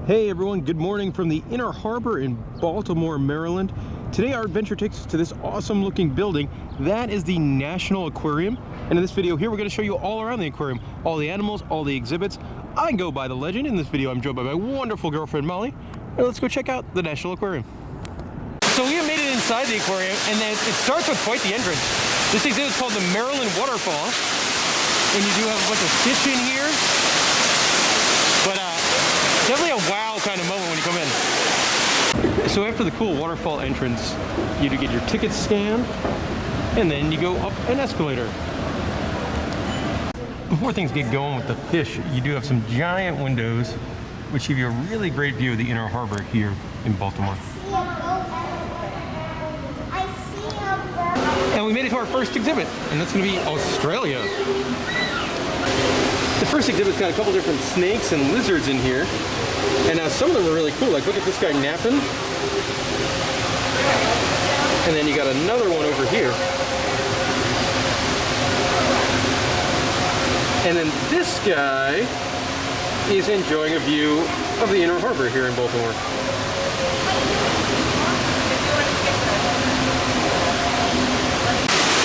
Hey everyone, good morning from the Inner Harbor in Baltimore, Maryland. Today our adventure takes us to this awesome looking building. That is the National Aquarium. And in this video here, we're going to show you all around the aquarium, all the animals, all the exhibits. I go by the legend. In this video, I'm joined by my wonderful girlfriend, Molly. And let's go check out the National Aquarium. So we have made it inside the aquarium, and then it starts with quite the entrance. This exhibit is called the Maryland Waterfall. And you do have a bunch of fish in here. But definitely a wow kind of moment when you come in. So after the cool waterfall entrance, you do get your ticket scanned, and then you go up an escalator. Before things get going with the fish, you do have some giant windows, which give you a really great view of the Inner Harbor here in Baltimore. And we made it to our first exhibit, and that's going to be Australia. The first exhibit's got a couple different snakes and lizards in here, and some of them are really cool. Like, look at this guy napping. And then you got another one over here. And then this guy is enjoying a view of the Inner Harbor here in Baltimore.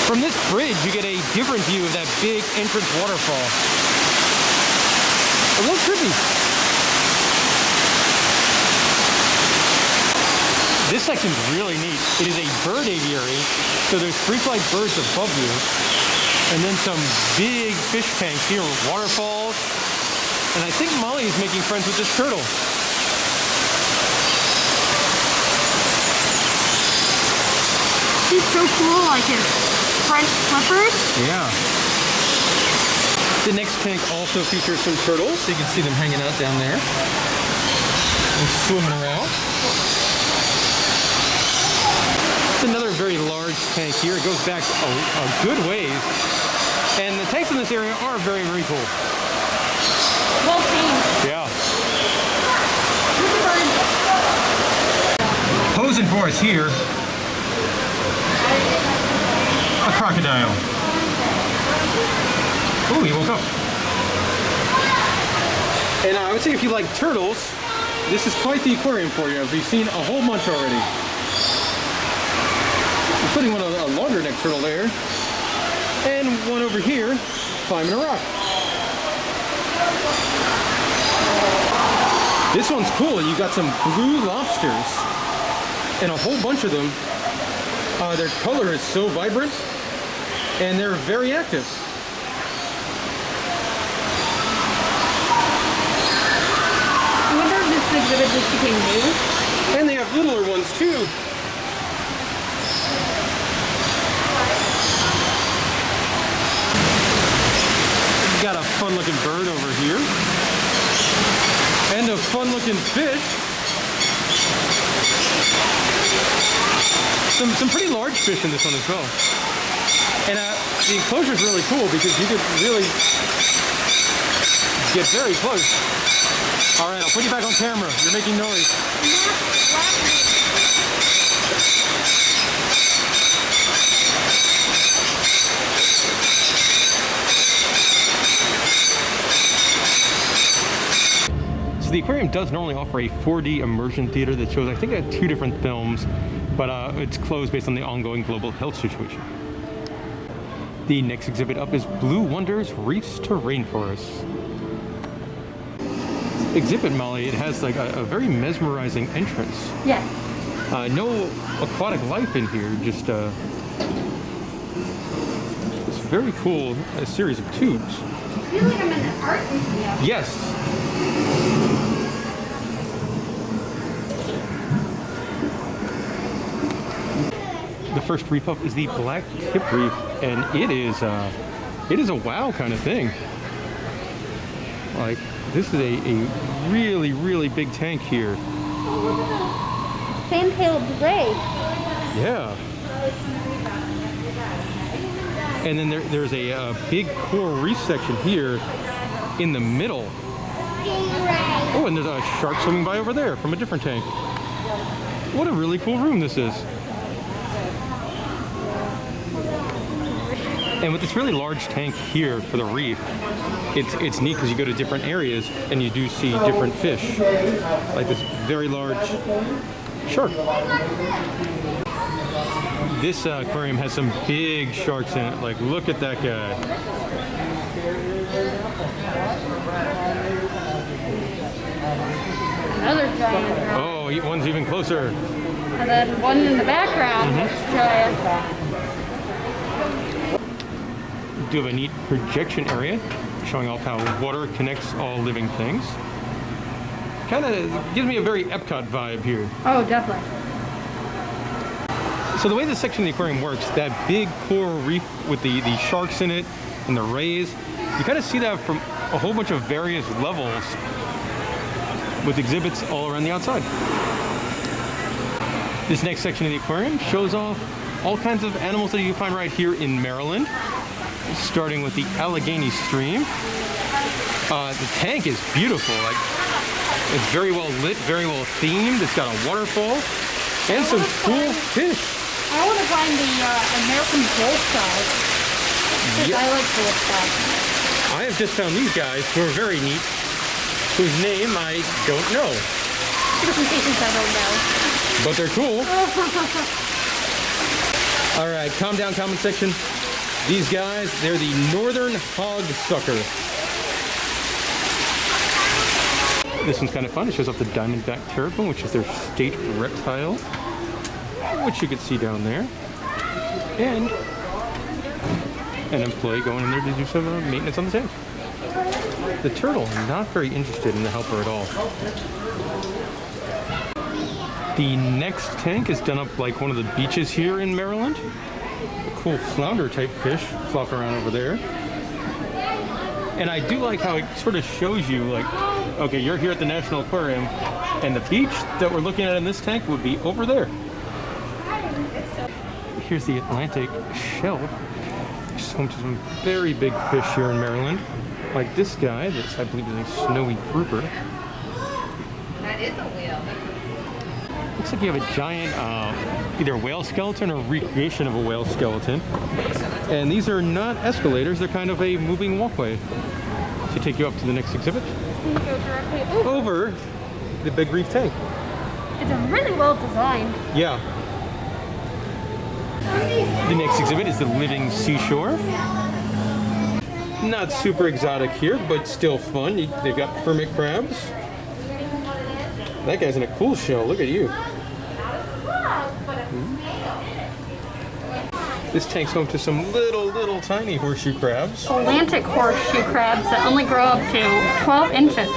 From this bridge, you get a different view of that big entrance waterfall. A little trippy. This section's really neat. It is a bird aviary, so there's free-flight birds above you, and then some big fish tanks here with waterfalls. And I think Molly is making friends with this turtle. He's so cool, like his French flippers. Yeah. The next tank also features some turtles, so you can see them hanging out down there and swimming around. It's another very large tank here. It goes back a good ways, and the tanks in this area are very, very cool. Well seen. Yeah. Posing for us here, a crocodile. Ooh, he woke up. And I would say if you like turtles, this is quite the aquarium for you. We've seen a whole bunch already. Including a longer neck turtle there. And one over here climbing a rock. This one's cool. You got some blue lobsters. And a whole bunch of them. Their color is so vibrant. And they're very active. This exhibit just became new. And they have littler ones too. We've got a fun looking bird over here. And a fun looking fish. Some pretty large fish in this one as well. And the enclosure is really cool because you could really get very close. All right, I'll put you back on camera. You're making noise. So the aquarium does normally offer a 4D immersion theater that shows, I think, 2 different films, but it's closed based on the ongoing global health situation. The next exhibit up is Blue Wonders Reefs to Rainforest. Exhibit, Molly, it has like a very mesmerizing entrance. Yes. No aquatic life in here, just this very cool series of tubes. I feel like I'm in an art museum. Yes. The first reef up is the Black Tip Reef, and it is a wow kind of thing. Like, this is a really, really big tank here. Fan-tailed ray. Yeah. And then there's a big coral reef section here in the middle. Oh, and there's a shark swimming by over there from a different tank. What a really cool room this is. And with this really large tank here for the reef, it's neat because you go to different areas and you do see different fish, like this very large shark. This aquarium has some big sharks in it. Like, look at that guy. Another giant. Oh, one's even closer. And then one in the background, giant. We do have a neat projection area showing off how water connects all living things. Kind of gives me a very Epcot vibe here. Oh, definitely. So the way this section of the aquarium works, that big coral reef with the sharks in it and the rays, you kind of see that from a whole bunch of various levels with exhibits all around the outside. This next section of the aquarium shows off all kinds of animals that you can find right here in Maryland, starting with the Allegheny Stream. The tank is beautiful. Like, it's very well lit, very well themed. It's got a waterfall and some cool fish. I want to find the American bullfrog. Because I like bullfrogs. I have just found these guys who are very neat, whose name I don't know. Different species I don't know. But they're cool. All right, calm down, comment section. These guys, they're the northern hog sucker. This one's kind of fun. It shows off the diamondback terrapin, which is their state reptile, which you can see down there. And an employee going in there to do some maintenance on the tank. The turtle, not very interested in the helper at all. The next tank is done up like one of the beaches here in Maryland. A cool flounder type fish flopping around over there. And I do like how it sort of shows you, like, okay, you're here at the National Aquarium, and the beach that we're looking at in this tank would be over there. Here's the Atlantic shelf. It's home to some very big fish here in Maryland, like this guy, that I believe is a snowy grouper. That is a whale. Looks like you have a giant, either whale skeleton or recreation of a whale skeleton. And these are not escalators, they're kind of a moving walkway to take you up to the next exhibit. You go directly Over the big reef tank. It's really well designed. Yeah. The next exhibit is the living seashore. Not super exotic here, but still fun. They've got hermit crabs. That guy's in a cool shell. Look at you. This tank's home to some little tiny horseshoe crabs. Atlantic horseshoe crabs that only grow up to 12 inches.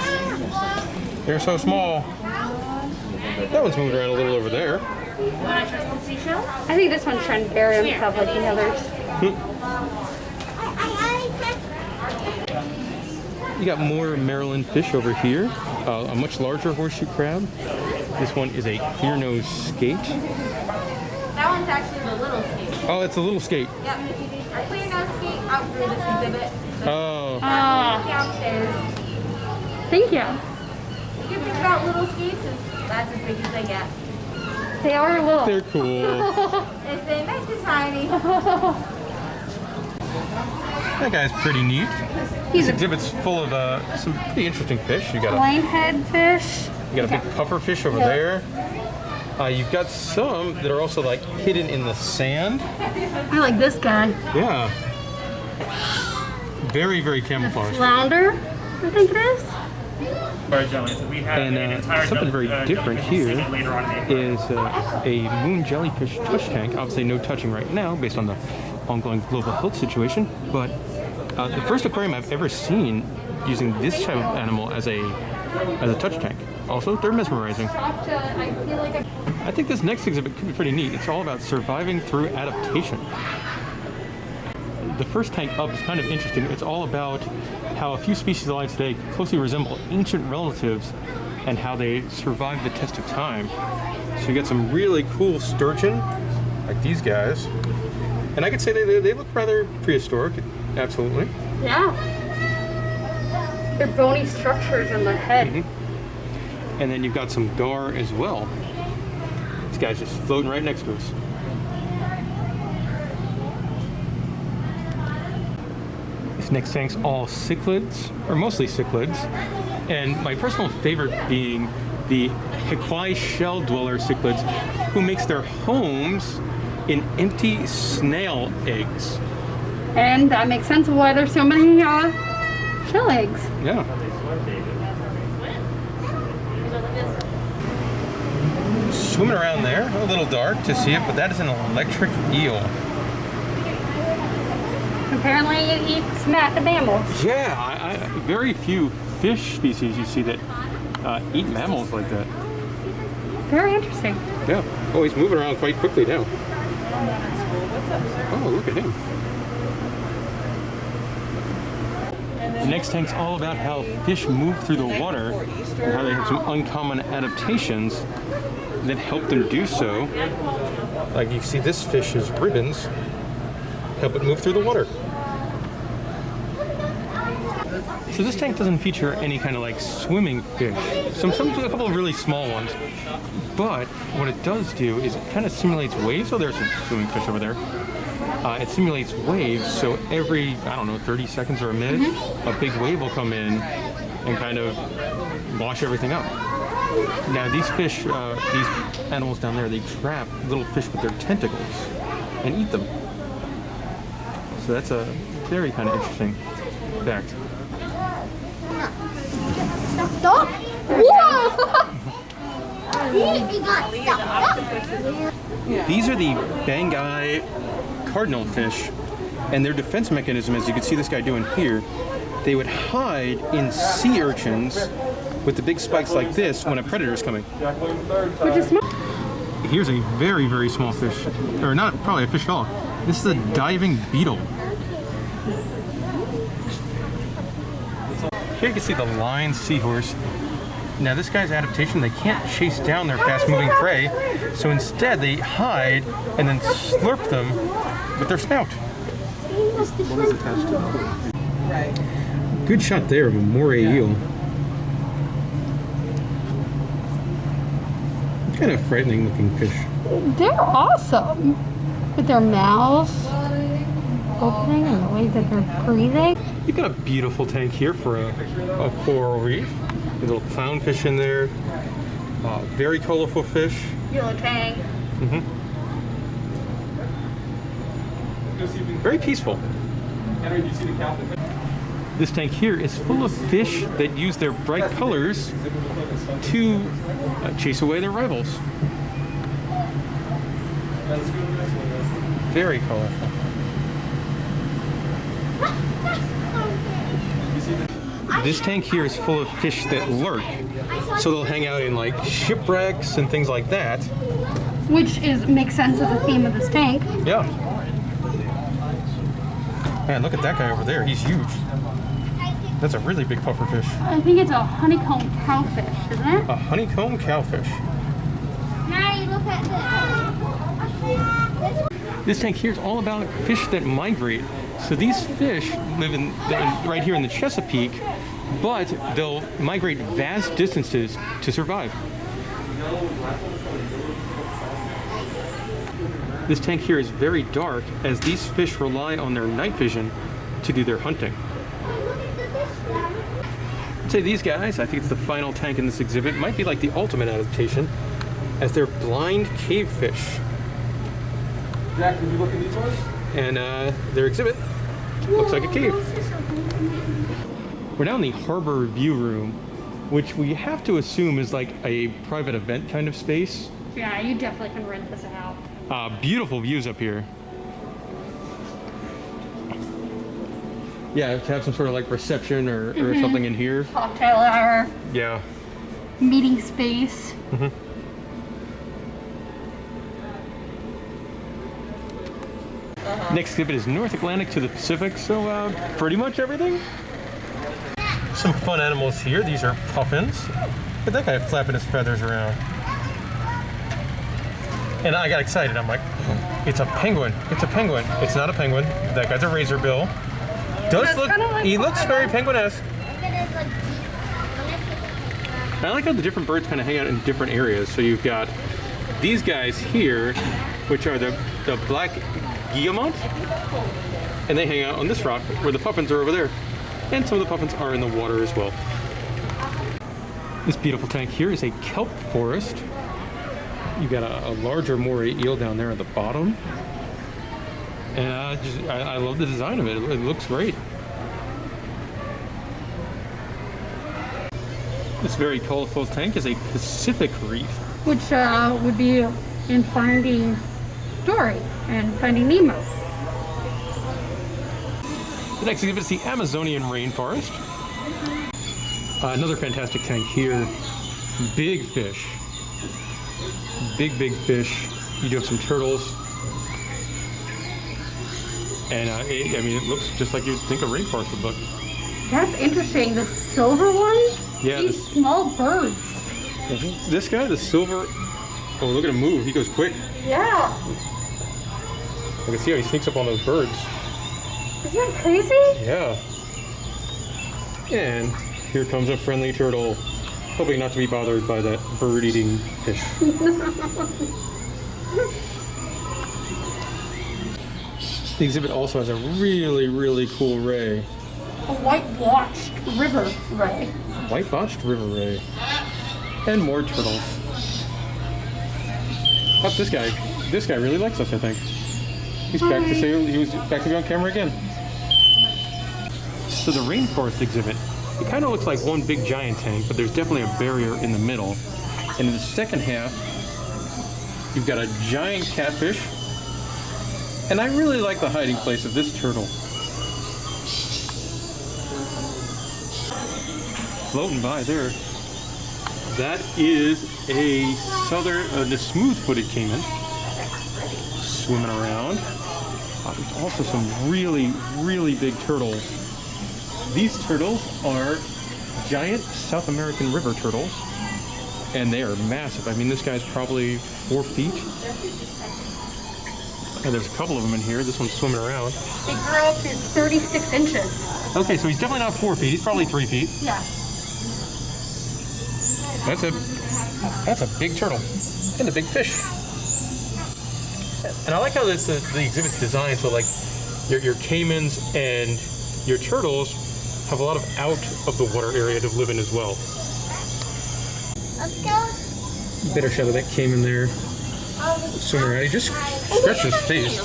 They're so small. That one's moving around a little over there. Want to trust the seashell? I think this one's trying to bury himself like the others. You got more Maryland fish over here. A much larger horseshoe crab. This one is a clear-nosed skate. That one's actually the little skate. Oh, it's a little skate. Yep. Our clear nose skate out through this exhibit. Oh. Downstairs. Thank you. The good thing about little skates is that's as big as they get. They are little. They're cool. They stay nice and tiny. That guy's pretty neat. He's This a exhibit's full of some pretty interesting fish. You got linehead fish. a big puffer fish over there. You've got some that are also like hidden in the sand. I like this guy. Yeah. Very camouflaged. Flounder, I think it is. And something very different here is a moon jellyfish touch tank. Obviously no touching right now based on the ongoing global health situation, but the first aquarium I've ever seen using this type of animal as a touch tank. Also, they're mesmerizing. I think this next exhibit could be pretty neat. It's all about surviving through adaptation. The first tank up is kind of interesting. It's all about how a few species alive today closely resemble ancient relatives and how they survive the test of time. So you get some really cool sturgeon, like these guys. And I could say they look rather prehistoric, absolutely. Yeah. They're bony structures in the head. And then you've got some gar as well. This guy's just floating right next to us. This next tank's all cichlids, or mostly cichlids, and my personal favorite being the Hyde shell dweller cichlids, who makes their homes in empty snail eggs. And that makes sense of why there's so many shell eggs. Yeah. Swimming around there, a little dark to see it, but that is an electric eel. Apparently it eats mammals. Yeah, very few fish species you see that eat mammals like that. Very interesting. Yeah. Oh, he's moving around quite quickly now. Oh, look at him. The next tank's all about how fish move through the water and how they have some uncommon adaptations that help them do so. Like you see this fish's ribbons help it move through the water. So this tank doesn't feature any kind of like swimming fish. A couple of really small ones. But what it does do is it kind of simulates waves. Oh, there's some swimming fish over there. It simulates waves, so every, 30 seconds or a minute, a big wave will come in and kind of wash everything up. Now these fish, these animals down there, they trap little fish with their tentacles and eat them. So that's a very kind of interesting fact. Stop! Whoa! He got stuck. These are the Banggai cardinal fish, and their defense mechanism, as you can see this guy doing here, they would hide in sea urchins with the big spikes like this when a predator is coming. Which is small. Here's a very, very small fish, or not probably a fish at all. This is a diving beetle. Here you can see the lion seahorse. Now this guy's adaptation, they can't chase down their fast-moving prey, so instead they hide and then slurp them with their snout. What is attached to them? Good shot there of a moray eel. Kind of frightening looking fish. They're awesome. With their mouths opening and the way that they're breathing. You've got a beautiful tank here for a coral reef. A little clownfish in there. Very colorful fish. Yellow tang. Very peaceful. This tank here is full of fish that use their bright colors to chase away their rivals. Very colorful. This tank here is full of fish that lurk, so they'll hang out in like shipwrecks and things like that. Which makes sense of the theme of this tank. Yeah. Man, look at that guy over there. He's huge. That's a really big pufferfish. I think it's a honeycomb cowfish, isn't it? A honeycomb cowfish. Now look at this. This tank here is all about fish that migrate. So these fish live right here in the Chesapeake, but they'll migrate vast distances to survive. This tank here is very dark, as these fish rely on their night vision to do their hunting. I'd say these guys, I think it's the final tank in this exhibit, might be like the ultimate adaptation, as they're blind cave fish. Jack, did you look at these ones? And their exhibit looks like a cave. We're now in the harbor view room, which we have to assume is like a private event kind of space. Yeah, you definitely can rent this out. Beautiful views up here. Yeah, to have some sort of like reception or something in here. Cocktail hour. Yeah. Meeting space. Next exhibit is North Atlantic to the Pacific, so pretty much everything. Some fun animals here. These are puffins. Look at that guy flapping his feathers around. And I got excited. I'm like, it's a penguin. It's a penguin. It's not a penguin. That guy's a razorbill. He looks very penguin-esque. I like how the different birds kind of hang out in different areas. So you've got these guys here, which are the black guillemot. And they hang out on this rock where the puffins are over there. And some of the puffins are in the water as well. This beautiful tank here is a kelp forest. You've got a larger moray eel down there at the bottom. And I love the design of it. It looks great. This very colorful tank is a Pacific reef. Which would be in Finding Dory and Finding Nemo. The next exhibit is the Amazonian rainforest. Another fantastic tank here. Big fish. Big fish. You do have some turtles. And it looks just like you'd think a rainforest would look. That's interesting. The silver one? Yeah. These small birds. This guy, the silver. Oh, look at him move. He goes quick. Yeah. I can see how he sneaks up on those birds. Isn't that crazy? Yeah. And here comes a friendly turtle, hoping not to be bothered by that bird-eating fish. The exhibit also has a really cool ray. A white-blotched river ray. White-botched river ray. And more turtles. Oh, this guy. This guy really likes us, I think. He's back to say he was back to be on camera again. So the rainforest exhibit, it kind of looks like one big giant tank, but there's definitely a barrier in the middle. And in the second half, you've got a giant catfish. And I really like the hiding place of this turtle. Floating by there. That is a the smooth-footed caiman. Swimming around. There's also some really big turtles. These turtles are giant South American river turtles, and they are massive. I mean, this guy's probably 4 feet. And there's a couple of them in here. This one's swimming around. They grow up to 36 inches. Okay, so he's definitely not 4 feet. He's probably 3 feet. Yeah. That's a big turtle and a big fish. And I like how the exhibit's designed so like your caimans and your turtles have a lot of out of the water area to live in as well. Let's go. Better shot of that caiman there. Swimming around. He just scratched his face.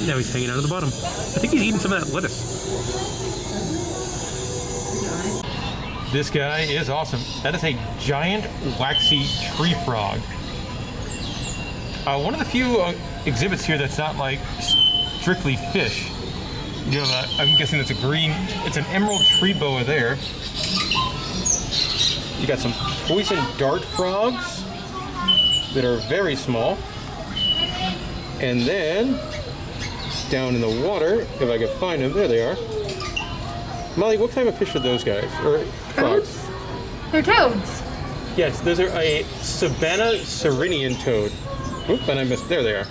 Now he's hanging out at the bottom. I think he's eating some of that lettuce. This guy is awesome. That is a giant waxy tree frog. One of the few exhibits here that's not like strictly fish. You have I'm guessing that's it's an emerald tree boa there. You got some poison dart frogs that are very small. And then down in the water, if I can find them, there they are. Molly, what type of fish are those guys? Or frogs? They're toads. Yes, those are a Savannah Serenian toad. Oop, and I missed. There they are.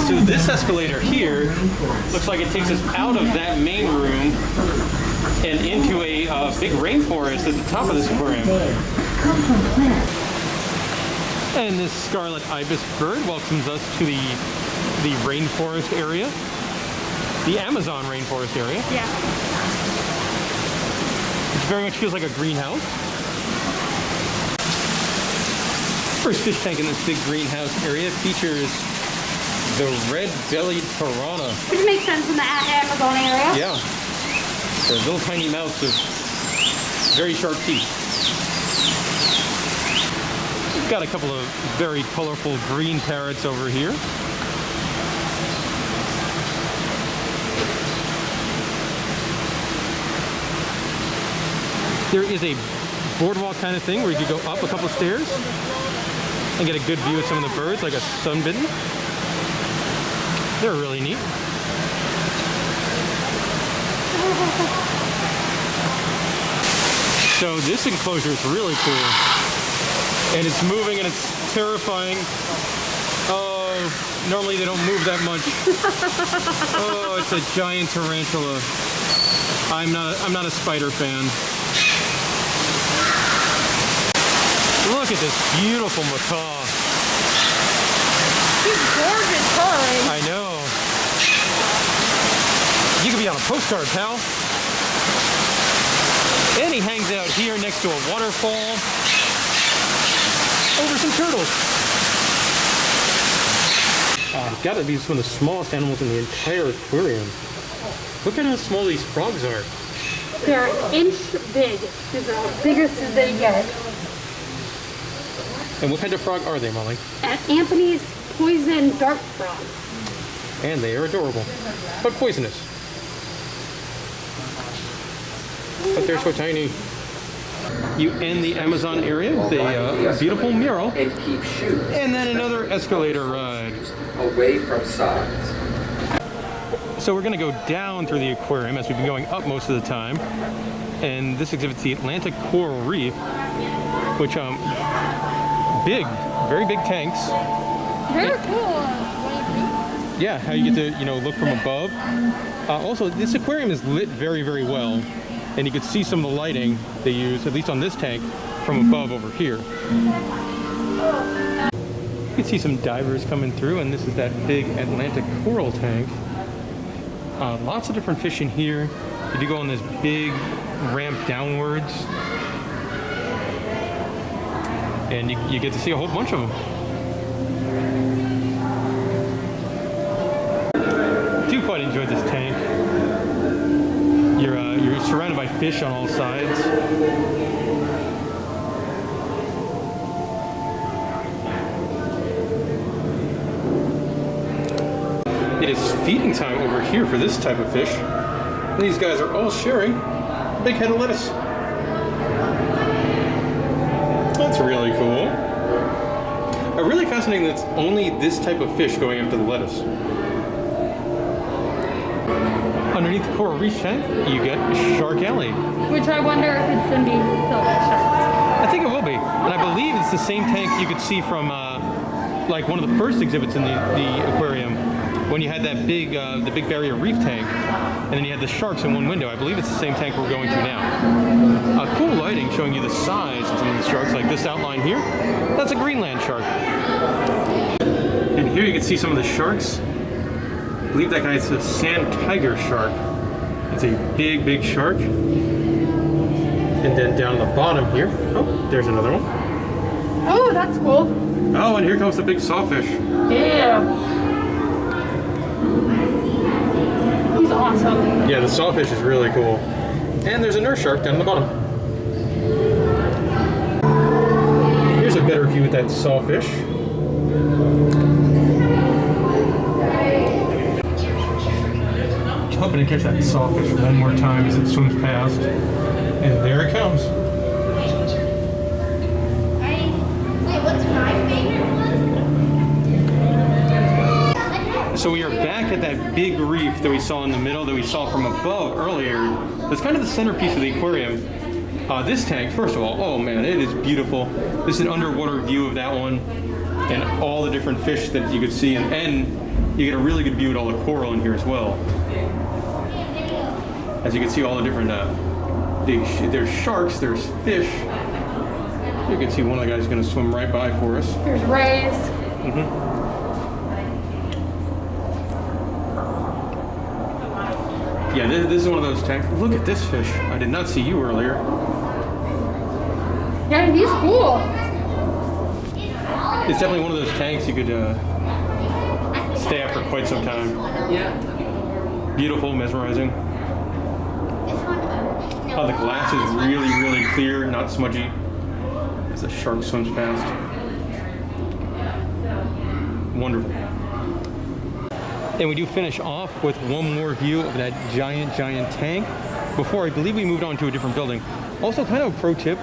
So this escalator here looks like it takes us out of that main room and into a big rainforest at the top of this aquarium. And this scarlet ibis bird welcomes us to the rainforest area. The Amazon rainforest area. Yeah. Which very much feels like a greenhouse. First fish tank in this big greenhouse area features the red-bellied piranha. Which makes sense in the Amazon area. Yeah. Their little tiny mouths with very sharp teeth. We've got a couple of very colorful green parrots over here. There is a boardwalk kind of thing where you could go up a couple of stairs and get a good view of some of the birds, like a sunbitten. They're really neat. So this enclosure is really cool. And it's moving and it's terrifying. Oh, normally they don't move that much. Oh, it's a giant tarantula. I'm not a spider fan. Look at this beautiful macaw. He's gorgeous coloring. I know. You could be on a postcard, pal. And he hangs out here next to a waterfall over some turtles. Gotta be one of the smallest animals in the entire aquarium. Look at how small these frogs are. They're an inch big. These are the biggest as they get. And what kind of frog are they, Molly? Anthony's poison dart frog. And they are adorable, but poisonous. But they're so tiny. You end the Amazon area with a beautiful mural, and keep shoes and then another escalator ride. away from sides. So we're going to go down through the aquarium as we've been going up most of the time. And this exhibits the Atlantic coral reef, which big, very big tanks. Very cool. Yeah, how you get to look from above. Also, this aquarium is lit very, very well, and you can see some of the lighting they use, at least on this tank, from above over here. You can see some divers coming through, and this is that big Atlantic coral tank. Lots of different fish in here. You do go on this big ramp downwards, and you get to see a whole bunch of them. Do quite enjoy this tank. You're surrounded by fish on all sides. It is feeding time over here for this type of fish. These guys are all sharing a big head of lettuce. That's really cool. Really fascinating that it's only this type of fish going after the lettuce. Underneath the coral reef tank, you get Shark Alley. Which I wonder if it's going to be filled with sharks. I think it will be. And I believe it's the same tank you could see from like one of the first exhibits in the aquarium, when you had that big, the big barrier reef tank, and then you had the sharks in one window. I believe it's the same tank we're going to now. Cool lighting showing you the size of some of the sharks, like this outline here. That's a Greenland shark. And here you can see some of the sharks. I believe that guy's a sand tiger shark. It's a big, big shark. And then down the bottom here, oh, there's another one. Oh, that's cool. Oh, and here comes the big sawfish. Yeah. He's awesome. Yeah, the sawfish is really cool. And there's a nurse shark down the bottom. Here's a better view with that sawfish. Hoping to catch that sawfish one more time as it swims past. And there it comes. Wait, what's my favorite one? So we are back at that big reef that we saw in the middle, that we saw from above earlier. That's kind of the centerpiece of the aquarium. This tank, first of all, oh man, it is beautiful. This is an underwater view of that one, and all the different fish that you could see, and you get a really good view of all the coral in here as well. As you can see all the different, there's sharks, there's fish. You can see one of the guys is going to swim right by for us. There's rays. Yeah, this is one of those tanks. Look at this fish. I did not see you earlier. Yeah, he's cool. It's definitely one of those tanks you could stay at for quite some time. Beautiful, mesmerizing. The glass is really, really clear, not smudgy, as the shark swims past. Wonderful. And we do finish off with one more view of that giant, giant tank before I believe we moved on to a different building. Also, kind of a pro tip,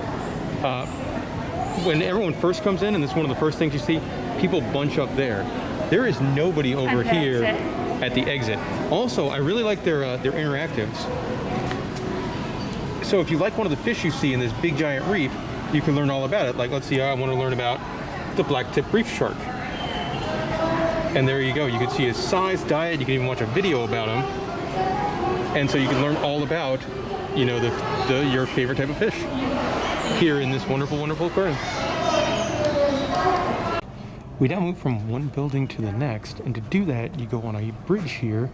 when everyone first comes in, and this is one of the first things you see, people bunch up there. There is nobody over here at the exit. Also, I really like their interactives. So if you like one of the fish you see in this big giant reef, you can learn all about it. Like, let's see, I want to learn about the black-tip reef shark. And there you go. You can see his size, diet. You can even watch a video about him. And so you can learn all about, you know, your favorite type of fish here in this wonderful, wonderful aquarium. We now move from one building to the next, and to do that, you go on a bridge here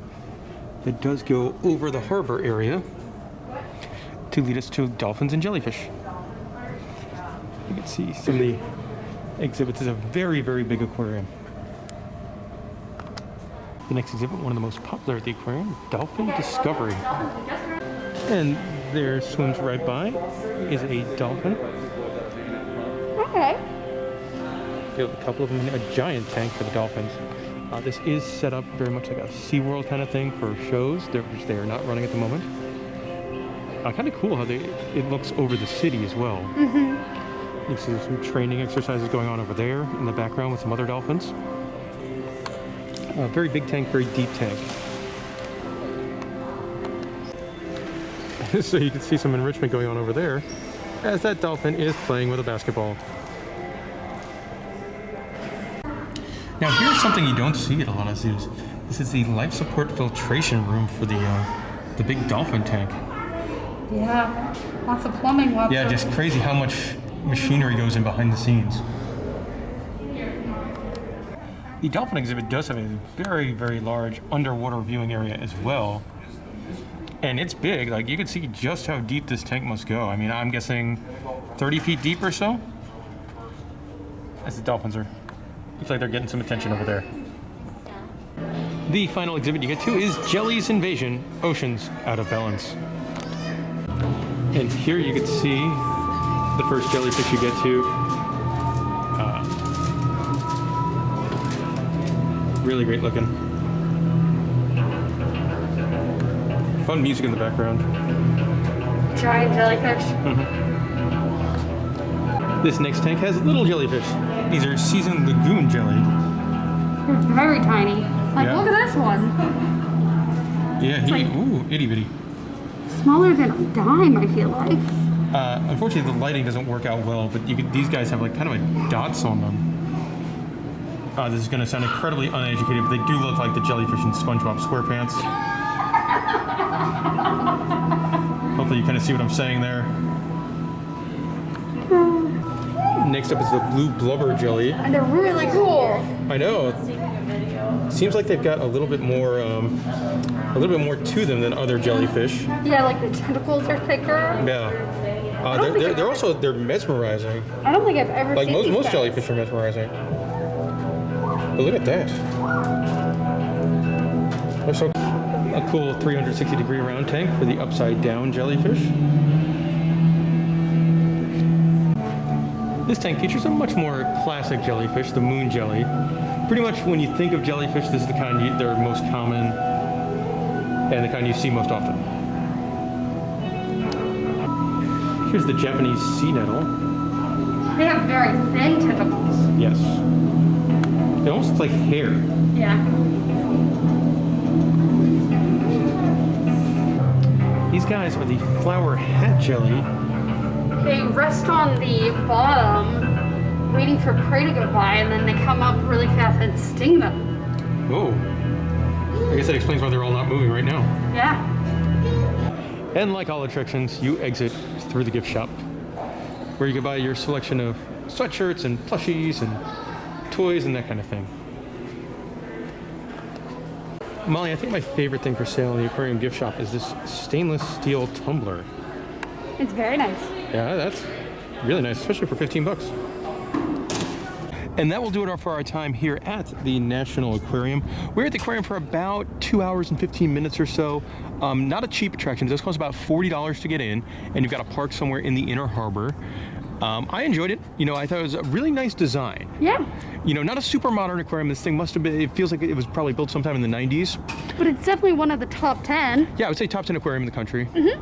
that does go over the harbor area to lead us to dolphins and jellyfish. You can see some of the exhibits. It's a very, very big aquarium. The next exhibit, one of the most popular at the aquarium, Dolphin Discovery. And there swims right by is a dolphin. Okay. We have a couple of them in a giant tank for the dolphins. This is set up very much like a SeaWorld kind of thing for shows, which they are not running at the moment. Kind of cool how it looks over the city as well. Mm-hmm. You see some training exercises going on over there in the background with some other dolphins. Very big tank, very deep tank. So you can see some enrichment going on over there as that dolphin is playing with a basketball. Now here's something you don't see at a lot of zoos. This is the life support filtration room for the big dolphin tank. Yeah, lots of plumbing. Yeah, just crazy how much machinery goes in behind the scenes. The dolphin exhibit does have a very, very large underwater viewing area as well. And it's big, like you can see just how deep this tank must go. I mean, I'm guessing 30 feet deep or so. As the dolphins are, looks like they're getting some attention over there. The final exhibit you get to is Jelly's Invasion, Oceans Out of Balance. And here you can see the first jellyfish you get to. Really great looking. Fun music in the background. Giant jellyfish. Mm-hmm. This next tank has little jellyfish. These are seasoned lagoon jelly. They're very tiny. Like, Yeah. look at this one. Yeah, ooh, itty bitty. Smaller than a dime, I feel like. Unfortunately, the lighting doesn't work out well, but these guys have like kind of like dots on them. This is going to sound incredibly uneducated, but they do look like the jellyfish in SpongeBob SquarePants. Hopefully you kind of see what I'm saying there. Next up is the blue blubber jelly. And they're really cool. I know. Seems like they've got a little bit more to them than other jellyfish. Yeah, like the tentacles are thicker. Yeah. They're mesmerizing. I don't think I've ever Like seen these most guys. jellyfish are mesmerizing. But look at that. They're so a cool 360-degree round tank for the upside down jellyfish. This tank features a much more classic jellyfish, the moon jelly. Pretty much when you think of jellyfish, this is the kind they're most common and the kind you see most often. Here's the Japanese sea nettle. They have very thin tentacles. Yes. It almost looks like hair. Yeah. These guys are the flower hat jelly. They rest on the bottom, waiting for prey to go by, and then they come up really fast and sting them. Oh. I guess that explains why they're all not moving right now. Yeah. And like all attractions, you exit through the gift shop, where you can buy your selection of sweatshirts and plushies and toys and that kind of thing. Molly, I think my favorite thing for sale in the aquarium gift shop is this stainless steel tumbler. It's very nice. Yeah, that's really nice, especially for 15 bucks. And that will do it for our time here at the National Aquarium. We're at the aquarium for about 2 hours and 15 minutes or so. Not a cheap attraction. It does cost about $40 to get in, and you've got to park somewhere in the inner harbor. I enjoyed it. You know, I thought it was a really nice design. Yeah. You know, not a super modern aquarium. This thing must have been, it feels like it was probably built sometime in the 90s. But it's definitely one of the top 10. Yeah, I would say top 10 aquarium in the country. Mm-hmm.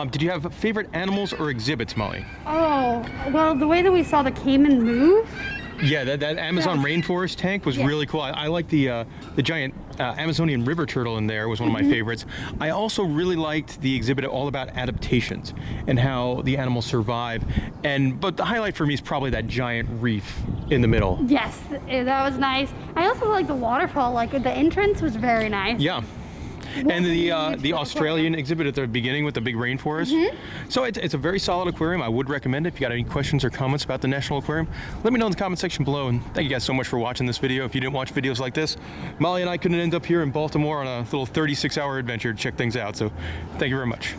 Did you have favorite animals or exhibits, Molly? Oh, well, the way that we saw the caiman move. Yeah, that Amazon Rainforest tank was really cool. I like the giant Amazonian river turtle in there was one of my favorites. I also really liked the exhibit all about adaptations and how the animals survive. But the highlight for me is probably that giant reef in the middle. Yes, that was nice. I also like the waterfall. Like the entrance was very nice. Yeah. And the Australian exhibit at the beginning with the big rainforest. So it's a very solid aquarium. I would recommend it. If you got any questions or comments about the National Aquarium, let me know in the comment section below. And thank you guys so much for watching this video. If you didn't watch videos like this, Molly and I couldn't end up here in Baltimore on a little 36-hour adventure to check things out. So thank you very much.